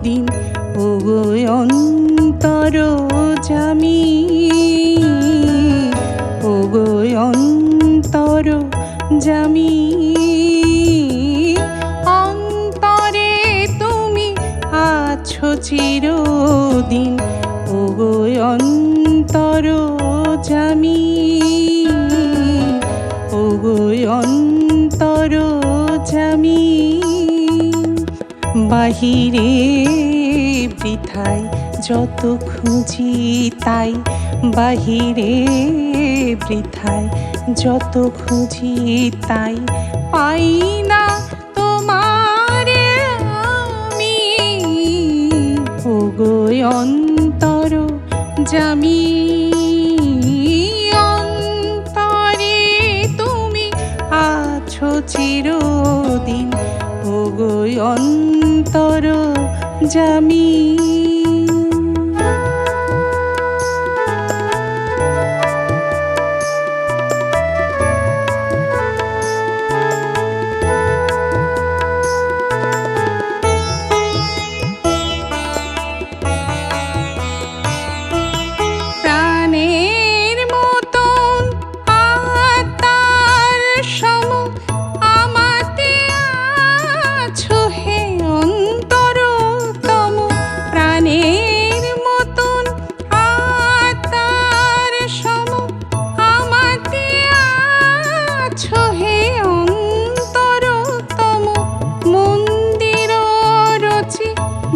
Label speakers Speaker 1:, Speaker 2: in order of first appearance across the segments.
Speaker 1: চিরদিন ওগো অন্তর জামি, ওগো অন্তর জামি। অন্তরে তুমি আছো চিরদিন ওগো অন্তর জামি, ওগো অন্তর জামি। বাহিরে বৃথায় যত খুঁজি তাই, বাহিরে বৃথায় যত খুঁজি তাই, পাই না তোমারে আমি, ওগো অন্তর জামি। অন্তরে তুমি আছো চিরদিন ওগো অন্তর জামি।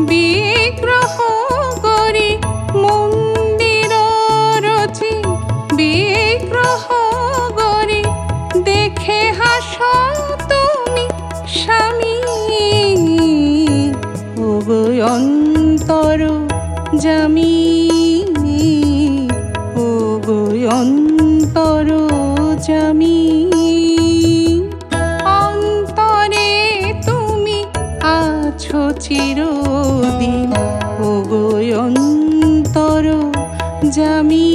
Speaker 1: বিগ্রহ গরি মন্দির রচি, বিগ্রহ গরি দেখে হাসো তুমি স্বামী, ওগো অন্তর জামি, ওগো অন্তর জামি। অন্তরে তুমি আছো চিরদিন ওগো অন্তর জামি,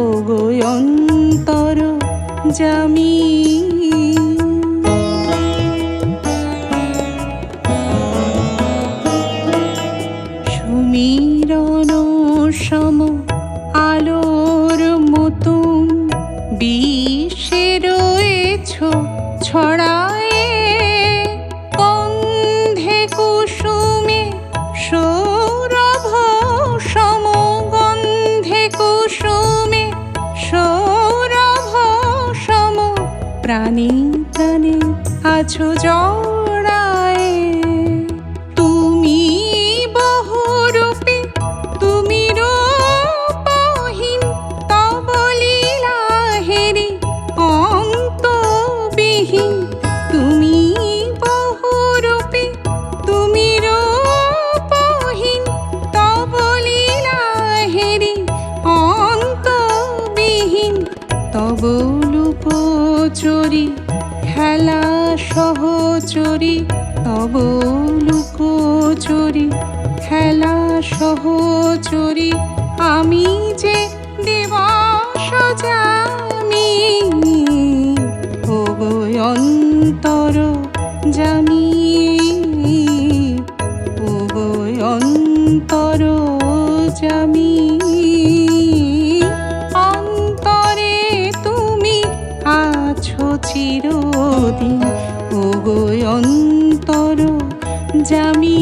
Speaker 1: ওগো অন্তর জামি। সুমিরন সম আলোর মতন বিষে রয়েছ ছড়ায়ে, গন্ধে কুসুমে সৌরভ সম, গন্ধে কুসুমে সৌরভ সম, প্রাণে প্রাণে আছো জড়ায়ে। তুমি বহুরূপে তুমি রূপহীন, তব লীলা হেরি অন্তবিহীন। তুমি বহুরূপে তুমি রূপহীন, তব লীলা হেরি অন্তবিহীন। তব লুকোচুরি খেলা সহচরি, তব লুকোচুরি খেলা সহচরি, আমি যে দিবস জামি, ওগো অন্তর জামি, ওগো অন্তর জামি। অন্তরে তুমি আছো চিরদিন ওগো অন্তর জামি।